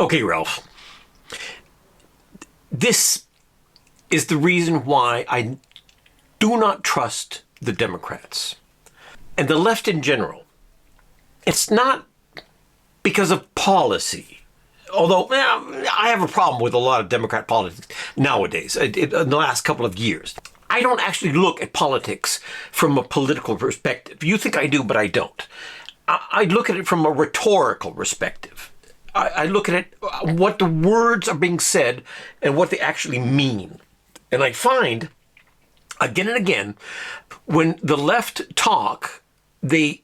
Okay, Ralph. This is the reason why I do not trust the Democrats and the left in general. It's not because of policy. Although I have a problem with a lot of Democrat politics nowadays, in the last couple of years. I don't actually look at politics from a political perspective. You think I do, but I don't. I look at it from a rhetorical perspective. I look at it, what the words are being said and what they actually mean. And I find, again and again, when the left talk, they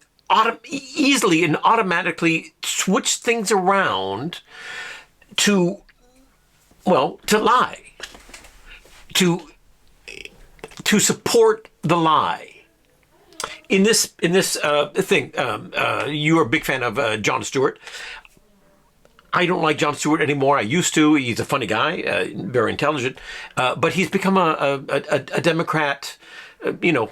easily and automatically switch things around to lie, to support the lie. In this thing, you are a big fan of Jon Stewart. I don't like Jon Stewart anymore. I used to. He's a funny guy, very intelligent, but he's become a Democrat,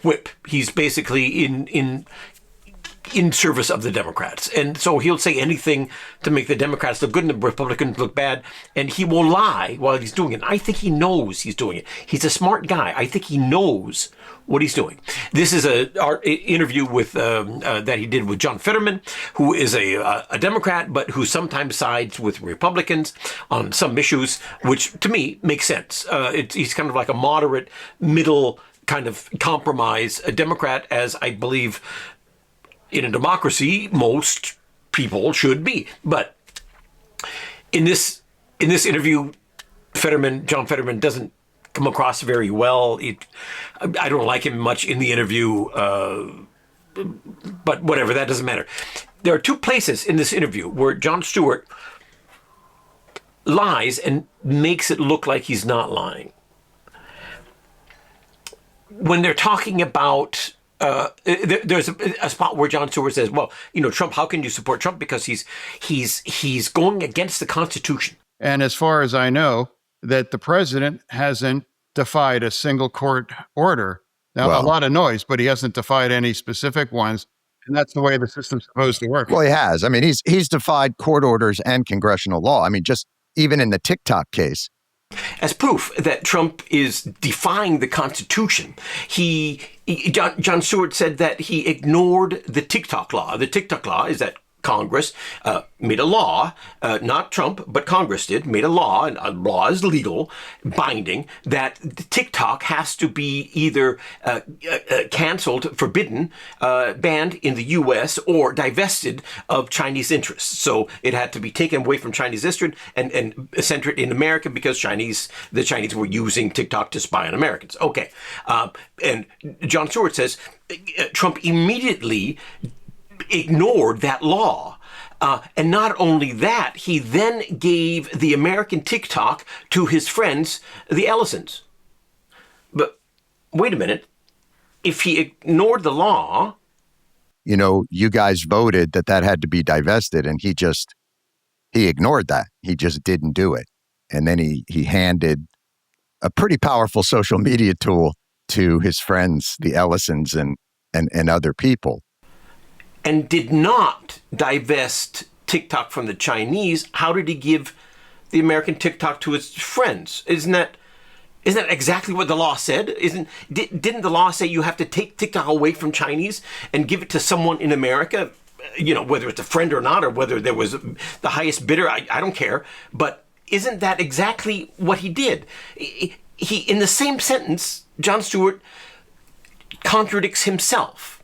whip. He's basically in service of the Democrats. And so he'll say anything to make the Democrats look good and the Republicans look bad. And he will lie while he's doing it. I think he knows he's doing it. He's a smart guy. I think he knows what he's doing. This is our interview with that he did with John Fetterman, who is a Democrat, but who sometimes sides with Republicans on some issues, which to me makes sense. He's kind of like a moderate, middle kind of compromise, a Democrat, as I believe in a democracy, most people should be. But in this interview, John Fetterman doesn't come across very well. I don't like him much in the interview, but whatever, that doesn't matter. There are two places in this interview where Jon Stewart lies and makes it look like he's not lying. When they're talking about there's a spot where Jon Stewart says, well, Trump, how can you support Trump? Because he's going against the Constitution. And as far as I know, that the president hasn't defied a single court order. Now, a lot of noise, but he hasn't defied any specific ones. And that's the way the system's supposed to work. Well, he has. I mean, he's defied court orders and congressional law. I mean, just even in the TikTok case. As proof that Trump is defying the Constitution, Jon Stewart said that he ignored the TikTok law. The TikTok law is that Congress made a law, not Trump, but Congress made a law, and a law is legal, binding, that TikTok has to be either canceled, forbidden, banned in the U.S. or divested of Chinese interests. So it had to be taken away from Chinese interests and centered in America because the Chinese were using TikTok to spy on Americans. Okay. And Jon Stewart says Trump immediately ignored that law. And not only that, he then gave the American TikTok to his friends, the Ellisons. But wait a minute. If he ignored the law... you guys voted that had to be divested, and he ignored that. He just didn't do it. And then he handed a pretty powerful social media tool to his friends, the Ellisons and other people. And did not divest TikTok from the Chinese. How did he give the American TikTok to his friends? Isn't that exactly what the law said? Didn't the law say you have to take TikTok away from Chinese and give it to someone in America? Whether it's a friend or not, or whether there was the highest bidder, I don't care. But isn't that exactly what he did? He in the same sentence, Jon Stewart contradicts himself.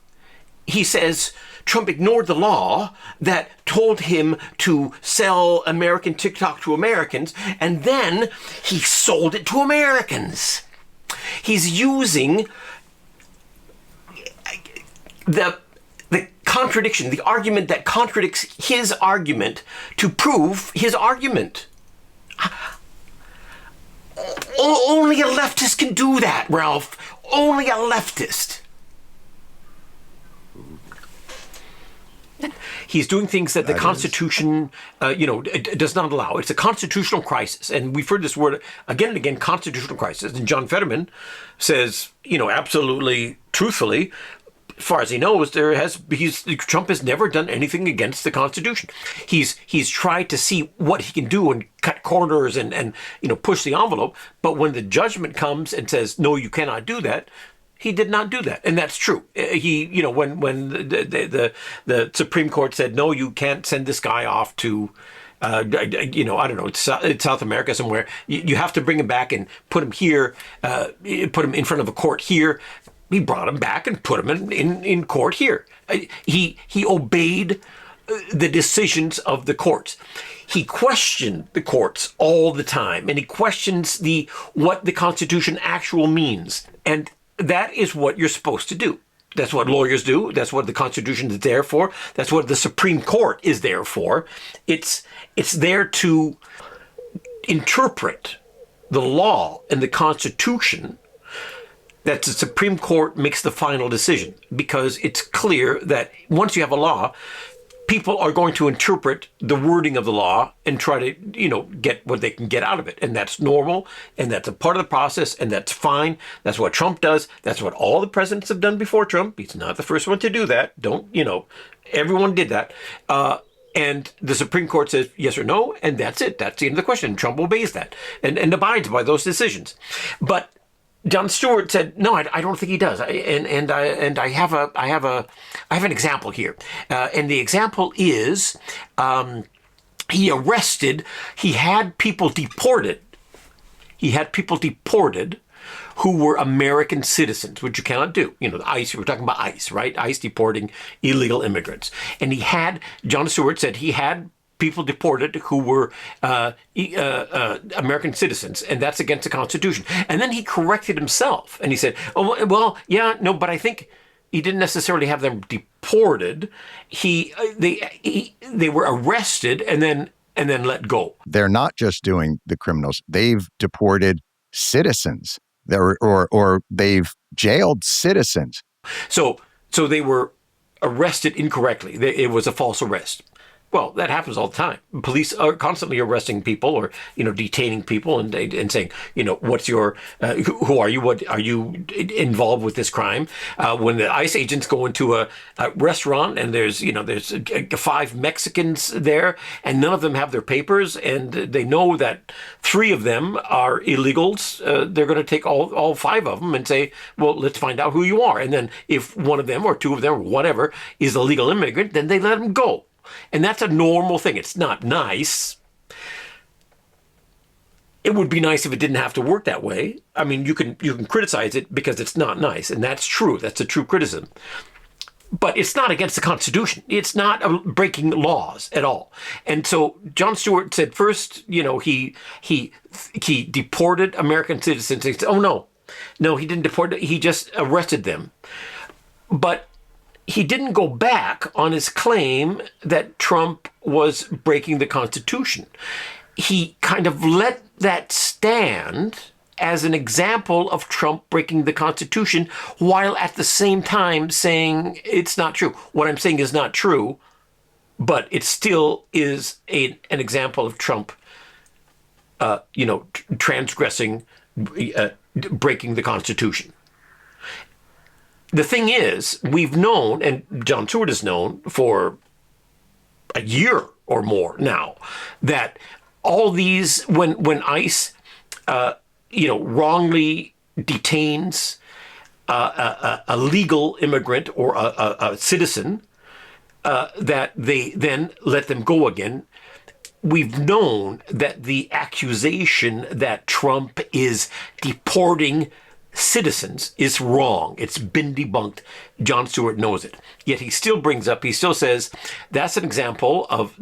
He says Trump ignored the law that told him to sell American TikTok to Americans, and then he sold it to Americans. He's using the contradiction, the argument that contradicts his argument to prove his argument. Only a leftist can do that, Ralph. Only a leftist. He's doing things that the Constitution, does not allow. It's a constitutional crisis. And we've heard this word again and again, constitutional crisis. And John Fetterman says, absolutely truthfully, as far as he knows, Trump has never done anything against the Constitution. He's tried to see what he can do and cut corners and push the envelope. But when the judgment comes and says no, you cannot do that, he did not do that, and that's true. When the Supreme Court said no, you can't send this guy off to. I don't know, it's South America somewhere. You have to bring him back and put him here, put him in front of a court here. He brought him back and put him in court here. He obeyed the decisions of the courts. He questioned the courts all the time, and he questions what the Constitution actually means. And that is what you're supposed to do. That's what lawyers do. That's what the Constitution is there for. That's what the Supreme Court is there for. It's there to interpret the law and the Constitution, that the Supreme Court makes the final decision, because it's clear that once you have a law, people are going to interpret the wording of the law and try to, get what they can get out of it. And that's normal, and that's a part of the process, and that's fine. That's what Trump does. That's what all the presidents have done before Trump. He's not the first one to do that. Everyone did that. And the Supreme Court says yes or no, and that's it. That's the end of the question. Trump obeys that and abides by those decisions. But Jon Stewart said, "No, I don't think he does." I have an example here, and the example is he had people deported. He had people deported who were American citizens, which you cannot do. The ICE. We're talking about ICE, right? ICE deporting illegal immigrants, and Jon Stewart said he had people deported who were American citizens, and that's against the Constitution. And then he corrected himself, and he said, "Oh, well, yeah, no, but I think he didn't necessarily have them deported. They were arrested and then let go." They're not just doing the criminals; they've deported citizens. Or they've jailed citizens. So they were arrested incorrectly. It was a false arrest. Well, that happens all the time. Police are constantly arresting people or, detaining people and saying, what's your, who are you? What are you involved with this crime? When the ICE agents go into a restaurant and there's 5 Mexicans there and none of them have their papers and they know that 3 of them are illegals, they're going to take all 5 of them and say, well, let's find out who you are. And then if one of them or 2 of them or whatever is a legal immigrant, then they let them go. And that's a normal thing. It's not nice. It would be nice if it didn't have to work that way. I mean, you can criticize it because it's not nice, and that's true. That's a true criticism. But it's not against the Constitution. It's not breaking laws at all. And so Jon Stewart said first, he deported American citizens. He said, oh no, he didn't deport. He just arrested them. But he didn't go back on his claim that Trump was breaking the Constitution. He kind of let that stand as an example of Trump breaking the Constitution, while at the same time saying it's not true. What I'm saying is not true, but it still is an example of Trump, transgressing, breaking the Constitution. The thing is, we've known, and Jon Stewart has known for a year or more now, that all these, when ICE, wrongly detains a legal immigrant or a citizen, that they then let them go again. We've known that the accusation that Trump is deporting citizens is wrong. It's been debunked. Jon Stewart knows it. Yet he still says that's an example of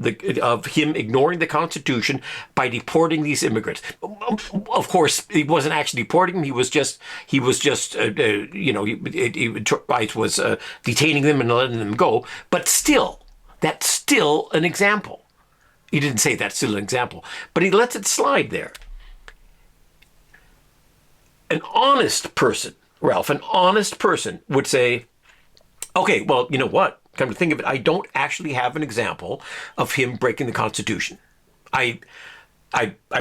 him ignoring the Constitution by deporting these immigrants. Of course, he wasn't actually deporting them. ICE was detaining them and letting them go. But still, that's still an example. He didn't say that's still an example, but he lets it slide there. An honest person, Ralph, would say, okay, well, you know what? Come to think of it, I don't actually have an example of him breaking the Constitution. I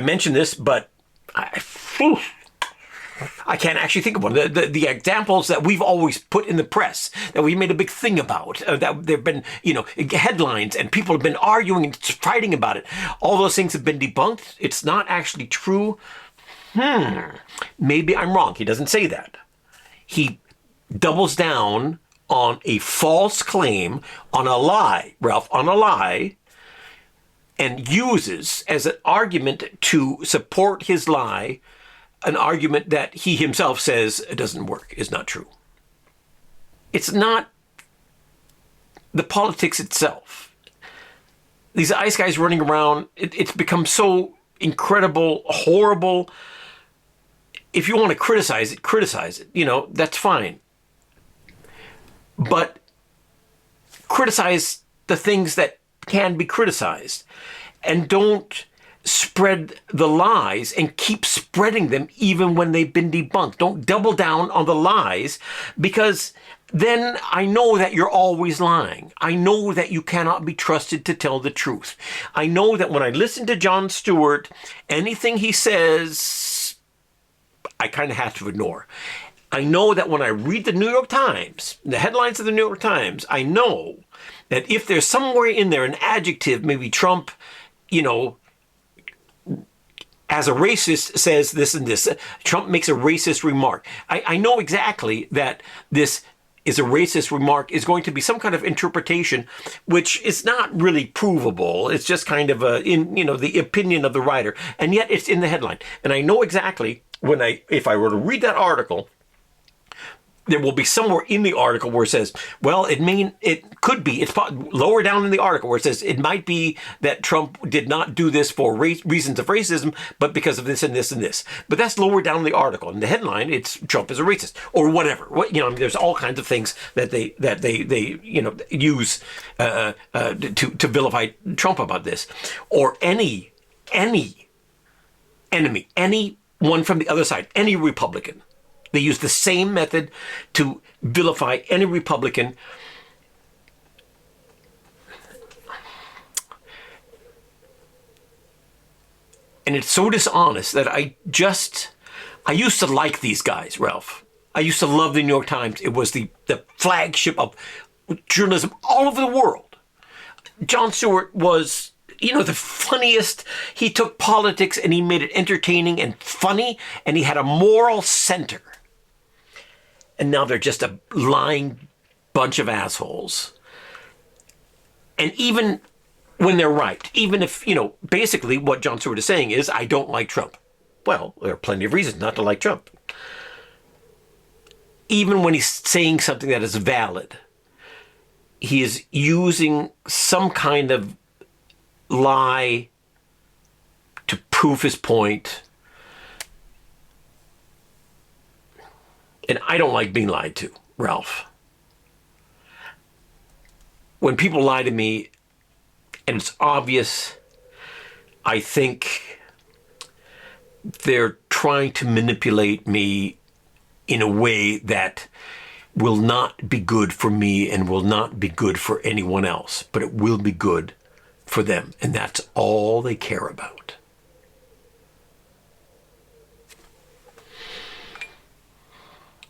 mentioned this, but I can't actually think of one. The examples that we've always put in the press, that we made a big thing about, that there've been, headlines and people have been arguing and fighting about it. All those things have been debunked. It's not actually true. Maybe I'm wrong. He doesn't say that. He doubles down on a false claim, on a lie, Ralph, on a lie, and uses as an argument to support his lie an argument that he himself says doesn't work, is not true. It's not the politics itself. These ice guys running around, it's become so incredible, horrible. If you want to criticize it, criticize it. That's fine. But criticize the things that can be criticized. And don't spread the lies and keep spreading them even when they've been debunked. Don't double down on the lies, because then I know that you're always lying. I know that you cannot be trusted to tell the truth. I know that when I listen to Jon Stewart, anything he says, I kind of have to ignore. I know that when I read the New York Times, the headlines of the New York Times, I know that if there's somewhere in there an adjective, maybe Trump, as a racist says this and this, Trump makes a racist remark. I know exactly that this is a racist remark is going to be some kind of interpretation, which is not really provable. It's just kind of the opinion of the writer. And yet it's in the headline. And I know exactly if I were to read that article, there will be somewhere in the article where it says, well, it could be, it's lower down in the article where it says it might be that Trump did not do this for reasons of racism, but because of this and this and this. But that's lower down in the article. In the headline, it's Trump is a racist or whatever. There's all kinds of things that they use to vilify Trump about this, or any enemy, anyone from the other side, any Republican. They use the same method to vilify any Republican. And it's so dishonest that I used to like these guys, Ralph. I used to love the New York Times. It was the flagship of journalism all over the world. Jon Stewart was, the funniest. He took politics and he made it entertaining and funny, and he had a moral center. And now they're just a lying bunch of assholes. And even when they're right, even if, basically what Jon Stewart is saying is, I don't like Trump. Well, there are plenty of reasons not to like Trump. Even when he's saying something that is valid, he is using some kind of lie to prove his point. And I don't like being lied to, Ralph. When people lie to me, and it's obvious, I think they're trying to manipulate me in a way that will not be good for me and will not be good for anyone else, but it will be good for them. And that's all they care about.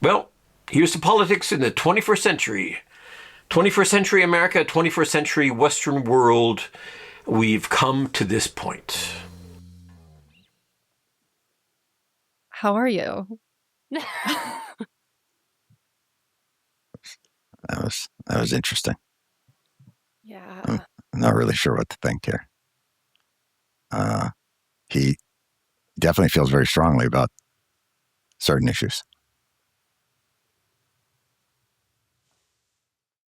Well, here's the politics in the 21st century. 21st century America, 21st century Western world. We've come to this point. How are you? That was interesting. Yeah. I'm not really sure what to think here. He definitely feels very strongly about certain issues.